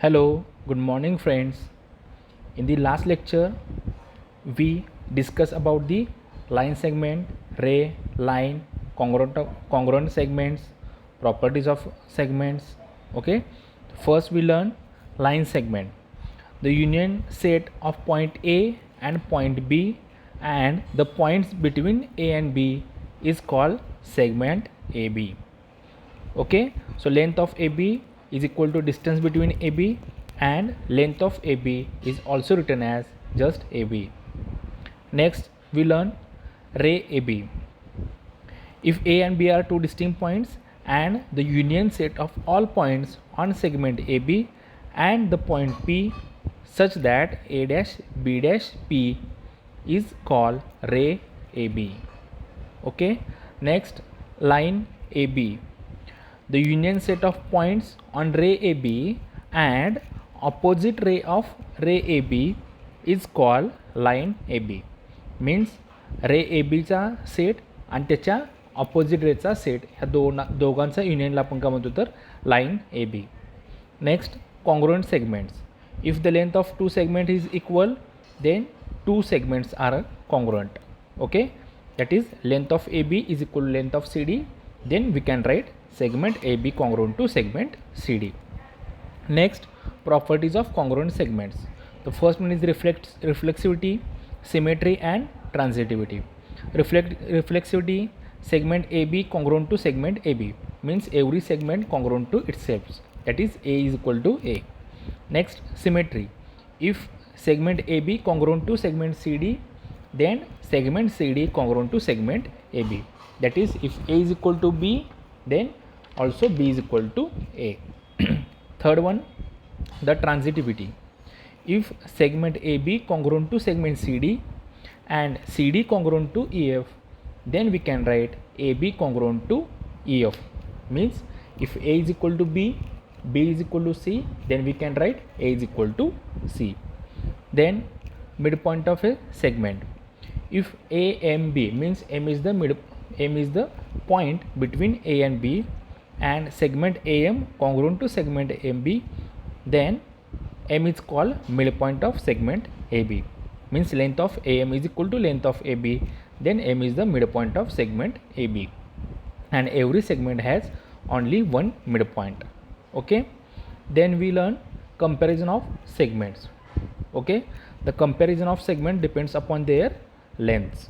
Hello, good morning friends. In the last lecture, we discussed about the line segment, ray, line, congruent segments, properties of segments. Okay, first we learn line segment. The union set of point A and point B and the points between A and B is called segment AB. Okay, so length of AB is equal to distance between AB and length of AB is also written as just AB. Next we learn ray AB. If A and B are two distinct points and the union set of all points on segment AB and the point P such that A dash B dash P is called ray AB. Okay, next line AB. The union set of points on ray AB and opposite ray of ray AB is called line AB. Means रे AB चा set आणि त्याच्या opposite रेचा set ह्या दोघांचा युनियनला आपण काय म्हणतो तर line A B. Next congruent segments. If the length of two segment is equal then two segments are congruent. Okay, that is length of AB is equal to length of CD, then we can write segment AB congruent to segment CD. Next, properties of congruent segments. The first one is reflexivity, symmetry and transitivity. Reflexivity, segment AB congruent to segment AB means every segment congruent to itself, that is A is equal to A. Next, symmetry. If segment AB congruent to segment CD, then segment CD congruent to segment AB, that is if A is equal to B then also B is equal to A. Third one, the transitivity. If segment AB congruent to segment CD and CD congruent to EF, then we can write AB congruent to EF. Means if A is equal to B, B is equal to C, then we can write A is equal to C. Then midpoint of a segment. If AMB means M is the point between A and B and segment AM congruent to segment MB, then M is called midpoint of segment AB. Means length of AM is equal to length of AB, then M is the midpoint of segment AB and every segment has only one midpoint. Okay, then we learn comparison of segments. Okay, the comparison of segment depends upon their lengths.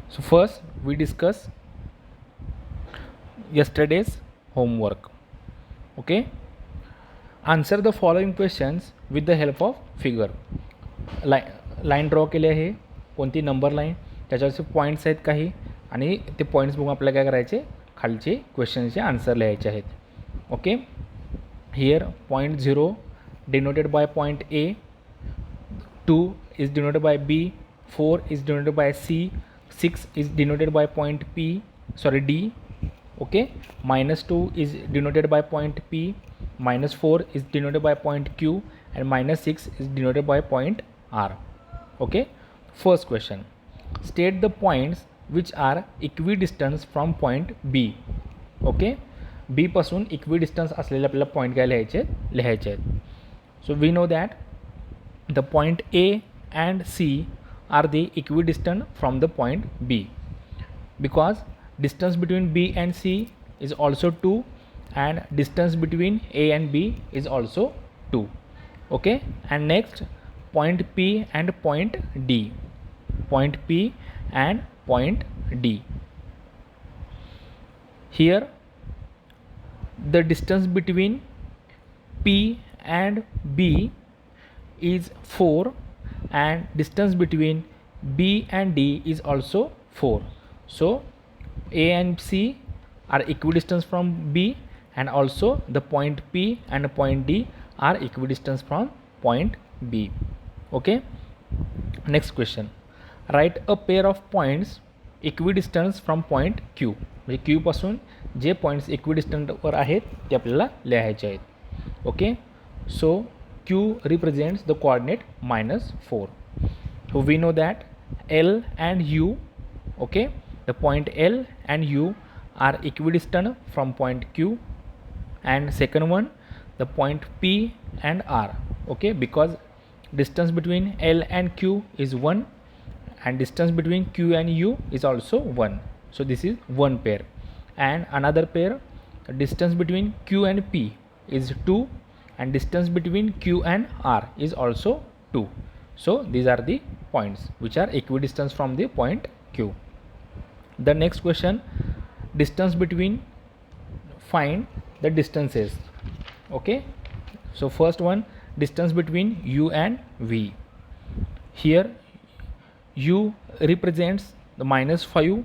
So first we discuss yesterday's homework. Okay, answer the following questions with the help of figure. Line draw केली आहे, कोणती number line, त्याच्यावरचे points आहेत काही आणि ते points बघून आपल्याला काय करायचे, खालचे क्वेश्चनचे आन्सर लिहायचे आहेत. Okay, here point 0 denoted by point A, 2 is denoted by B, 4 is denoted by C, 6 is denoted by point D. Okay, -2 is denoted by point P, -4 is denoted by point Q and -6 is denoted by point R. Okay, first question, state the points which are equidistant from point B. Okay, B पासून equidistant असलेले आपल्याला point काय लिहायचे आहेत. So we know that the point A and C are the equidistant from the point B because distance between B and C is also 2 and distance between A and B is also 2. Okay, and next point P and point D. Point P and point D. Here the distance between P and B is 4 and distance between B and D is also 4. So A and C are equidistant from B and also the point P and point D are equidistant from point B. Okay, next question, write a pair of points equidistant from point Q. म्हणजे Q पासून जे points इक्विडिस्टंटवर आहेत ते आपल्याला लिहायचे आहेत. Okay, so Q represents the coordinate -4. So we know that L and U, okay, the point L and U are equidistant from point Q and second one the point P and R. Okay, because distance between L and Q is 1 and distance between Q and U is also 1. So this is one pair, and another pair, distance between Q and P is 2 and distance between Q and R is also 2. So these are the points which are equidistant from the point Q. The next question, distance between, find the distances. Okay, so first one, distance between U and V. Here U represents the -5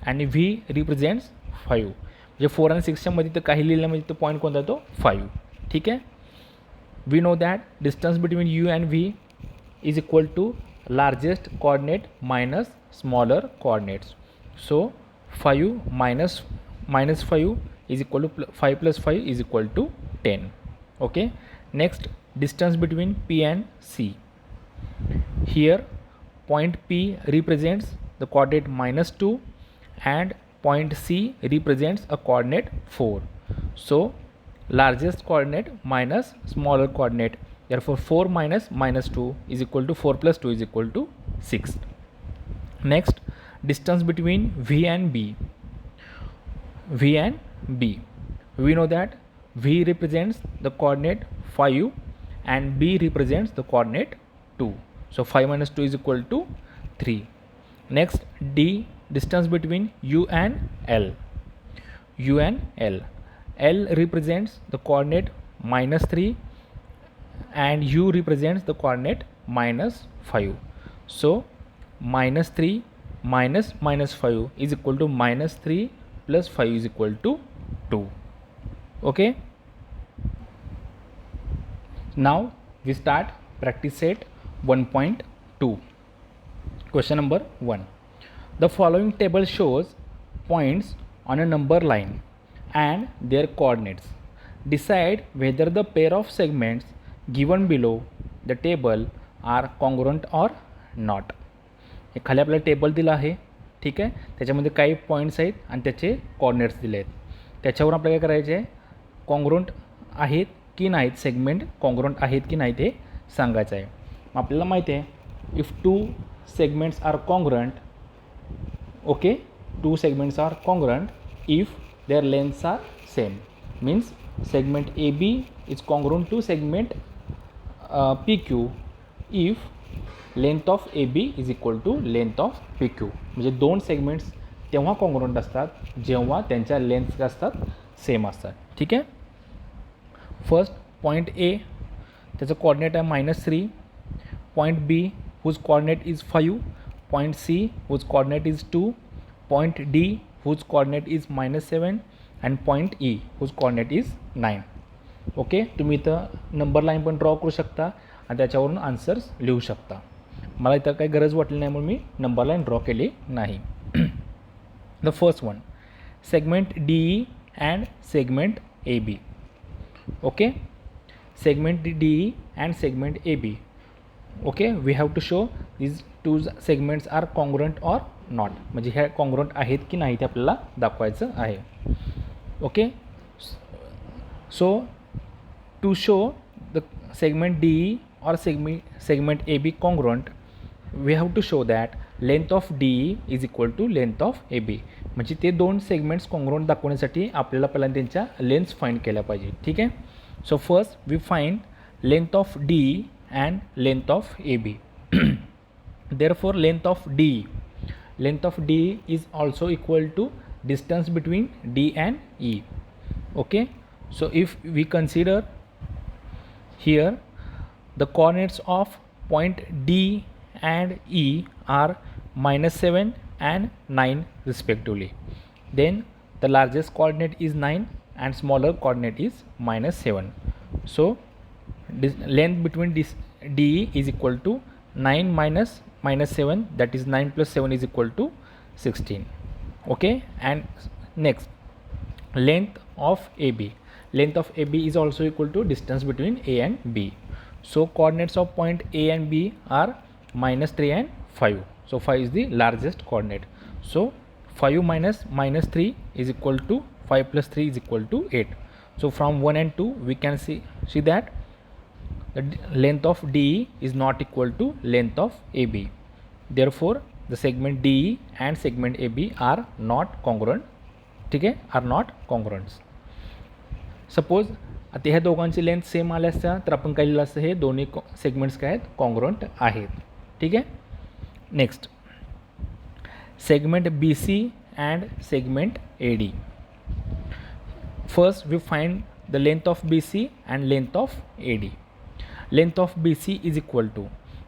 and V represents 5. म्हणजे 4 आणि 6च्या मध्ये तर काही लिहिलं म्हणजे तो point कोणता तो 5. ठीक आहे. We know that distance between U and V is equal to largest coordinate minus smaller coordinates. So 5 minus 5 is equal to 5 plus 5 is equal to 10. Okay. Next, distance between P and C. Here point P represents the coordinate -2 and point C represents a coordinate 4. So largest coordinate minus smaller coordinate, therefore 4 minus -2 is equal to 4 plus 2 is equal to 6. Next, distance between V and B. V and B, we know that V represents the coordinate 5 and B represents the coordinate 2. So 5 minus 2 is equal to 3. Next, D, distance between U and L. U and L. L represents the coordinate -3 and U represents the coordinate -5. So -3 minus -5 is equal to -3 plus 5 is equal to 2. Okay. Now we start practice set 1.2. Question number 1. The following table shows points on a number line and their coordinates. Decide whether the pair of segments given below the table are congruent or not. हे खाली आपल्याला table दिलं आहे. ठीक आहे. त्याच्यामध्ये काही points आहेत आणि त्याचे कोऑर्डिनेट्स दिले आहेत. त्याच्यावर आपल्याला काय करायचे आहे, कॉन्ग्रुएंट आहेत की नाहीत, सेगमेंट कॉन्ग्रुएंट आहेत की नाही ते सांगायचं आहे. मग आपल्याला माहिती आहे, if 2 segments are congruent, okay, 2 segments are congruent if their lengths are same, means segment AB is congruent to segment PQ if length of AB is equal to length of PQ. म्हणजे 2 segments तेव्हा congruent असतात जेव्हा त्यांच्या lengths असतात same असतात. ठीक आहे. First point A, त्याचं कोऑर्डिनेट आहे -3. Point B whose coordinate is 5, point C whose coordinate is 2, point D whose coordinate is -7 and point E whose coordinate is 9. Okay, तुम्ही इथं नंबर लाईन पण ड्रॉ करू शकता आणि त्याच्यावरून आन्सर्स लिहू शकता. मला इथं काही गरज वाटली नाही म्हणून मी नंबर लाईन ड्रॉ केली नाही. The first one, segment DE and segment AB. Okay, segment DE and segment AB. Okay, we have to show these 2 segments are congruent or not. म्हणजे ह्या कॉन्ग्रुएंट आहेत की नाही ते आपल्याला दाखवायचं आहे. Okay, so to show the segment DE or segment AB congruent, we have to show that length of DE is equal to length of AB. म्हणजे ते 2 सेगमेंट्स कॉन्ग्रुएंट दाखवण्यासाठी आपल्याला पहिल्यांदा त्यांच्या लेंथ्स फाइंड केल्या पाहिजे. ठीक आहे. So first we find length of DE and length of AB. Therefore length of DE is also equal to distance between D and E. Okay, so if we consider here the coordinates of point D and E are -7 and 9 respectively, then the largest coordinate is 9 and smaller coordinate is -7. So length between this DE is equal to 9 minus -7, that is 9 plus 7 is equal to 16. Okay, and next length of AB. Length of AB is also equal to distance between A and B. So coordinates of point A and B are -3 and 5. So 5 is the largest coordinate. So 5 minus -3 is equal to 5 plus 3 is equal to 8. So from 1 and 2 we can see that the length of DE is not equal to length of AB. Therefore the segment DE and segment AB are not congruent. ठीक आहे, are not congruents. Suppose आता ह्या दोघांची length same आल्या असत्या तर आपण काय लिहिलं असतं, हे दोन्ही सेगमेंट्स काय आहेत, कॉन्ग्रुएंट आहेत. ठीक आहे. Next, segment B C and segment A D. First we find the length of B C and length of A D. Length of BC is equal to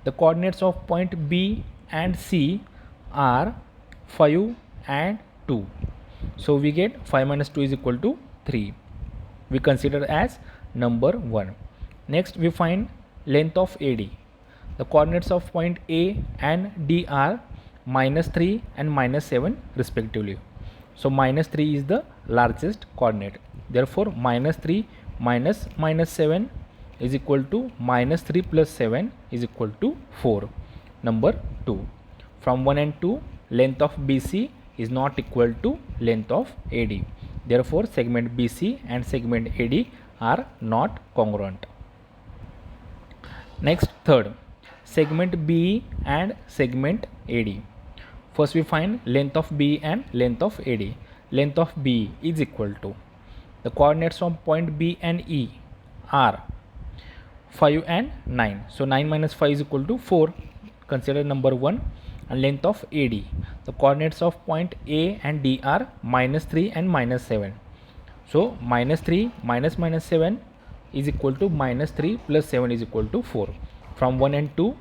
the coordinates of point B and C are 5 and 2. So we get 5 minus 2 is equal to 3. We consider as number 1. Next we find length of AD. The coordinates of point A and D are minus 3 and minus 7 respectively. So minus 3 is the largest coordinate. Therefore minus 3 minus minus 7 is equal to minus 3 plus 7 is equal to 4. Number 2. From 1 and 2, length of BC is not equal to length of AD. Therefore segment BC and segment AD are not congruent. Next, third, segment BE and segment AD. First we find length of BE and length of AD. Length of BE is equal to the coordinates from point B and E are 5 and 9. So 9 minus 5 is equal to 4. Consider number 1. And length of AD. The coordinates of point A and D are minus 3 and minus 7. So minus 3 minus minus 7 is equal to minus 3 plus 7 is equal to 4. From 1 and 2,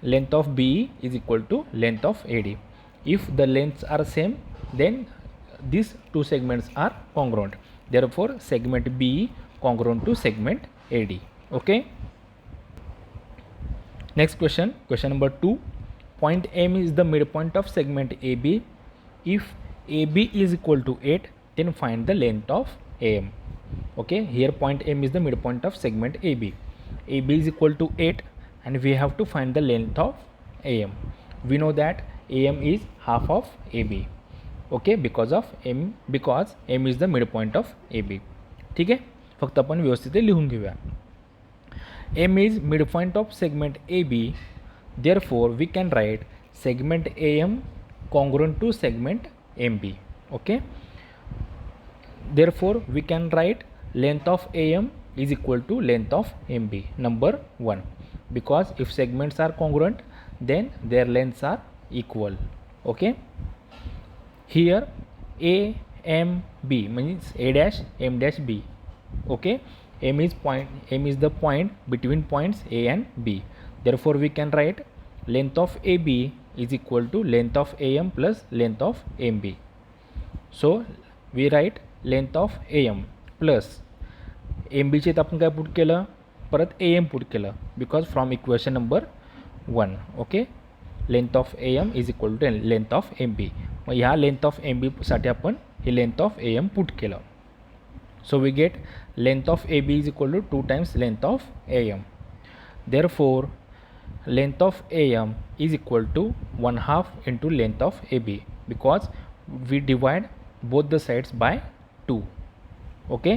length of BE is equal to length of AD. If the lengths are same, then these two segments are congruent. Therefore segment BE congruent to segment AD. Okay. Next question, question number 2. Point M is the midpoint of segment AB. If AB is equal to 8, then find the length of AM. Okay, here point M is the midpoint of segment AB. AB is equal to 8 and we have to find the length of AM. We know that AM is half of AB. Okay, because M is the midpoint of AB. ठीक आहे, फक्त आपण व्यवस्थित लिहून घेऊया. M is midpoint of segment AB. Therefore we can write segment AM congruent to segment MB. Okay, therefore we can write length of AM is equal to length of MB. Number 1, because if segments are congruent then their lengths are equal. Okay, here A M B means A dash M dash B. Okay, M is the point between points A and B. Therefore we can write length of AB is equal to length of AM plus length of MB. So we write length of AM plus MB चे आपण काय put केलं, परत AM put केलं, because from equation number 1. Okay, length of AM is equal to length of MB. मग ह्या length of MB साठी आपण हे length of AM put केलं. So we get length of AB is equal to 2 times length of AM. Therefore length of AM is equal to 1/2 into length of AB, because we divide both the sides by 2. Okay,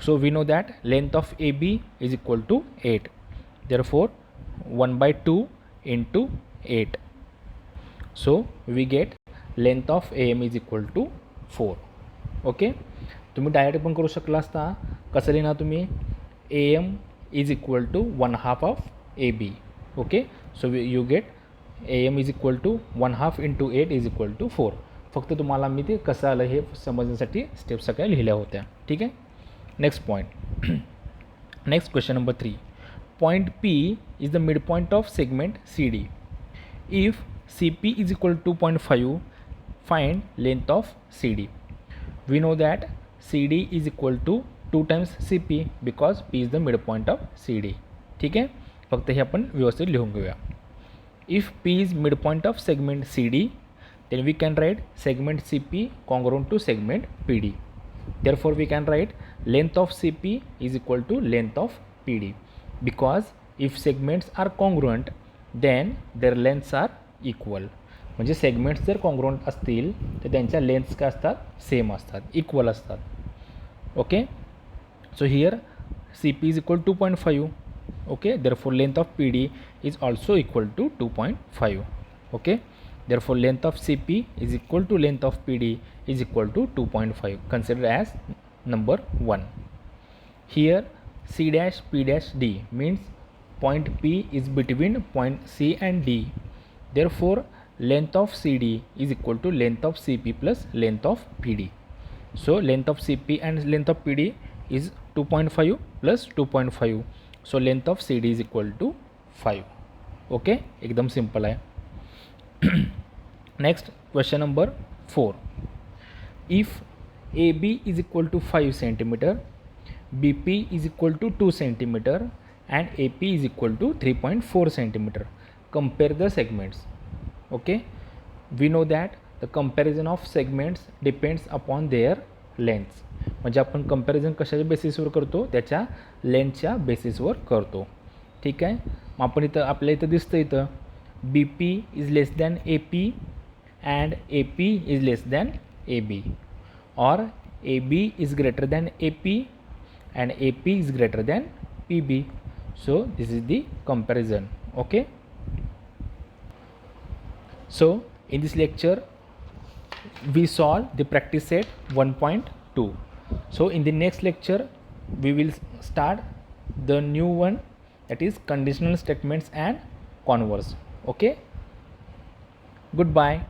so we know that length of AB is equal to 8. Therefore 1/2 into 8. So we get length of AM is equal to 4. Okay, तुम्ही direct पण करू शकला असता. कसं लिहिणार तुम्ही, AM is equal to 1/2 of AB. Okay, so you get AM is equal to 1/2 into 8 is equal to 4. फक्त तुम्हाला मी ते कसं आलं हे समजण्यासाठी स्टेप सगळ्या लिहिल्या होत्या. ठीक आहे. Next point, next question number 3. Point P is the midpoint of segment CD. If CP is equal to 2.5, find length of CD. We know that CD is equal to 2 times CP because P is the midpoint of CD. ठीक आहे, फक्त हे आपण व्यवस्थित लिहून घेऊया. If P is midpoint of segment CD, then we can write segment CP congruent to segment PD. Therefore we can write length of CP is equal to length of PD, because if segments are congruent then their lengths are equal. म्हणजे segments जर congruent असतील तर त्यांच्या lengths काय असतात, same असतात, equal असतात. Okay, So here CP is equal to 2.5. Okay, therefore length of PD is also equal to 2.5. Okay, therefore length of CP is equal to length of PD is equal to 2.5, considered as number 1. Here C dash P dash D means point P is between point C and D, therefore length of CD is equal to length of CP plus length of PD. So length of CP and length of PD is 2.5 plus 2.5, so length of CD is equal to 5. Okay, एकदम simple है. Next question number 4. If AB is equal to 5 cm, BP is equal to 2 cm and AP is equal to 3.4 cm, compare the segments. Okay, we know that the comparison of segments depends upon their lengths. म्हणजे आपण comparison कशाच्या बेसिसवर करतो, त्याच्या लेंथच्या बेसिसवर करतो. ठीक आहे. मग आपण इथं आपल्या इथं दिसतं इथं BP is less than AP and AP is less than AB, or AB is greater than AP and AP is greater than PB. So this is the comparison. Okay, so in this lecture we solve the practice set 1.2. So in the next lecture we will start the new one, that is conditional statements and converse. Okay, goodbye.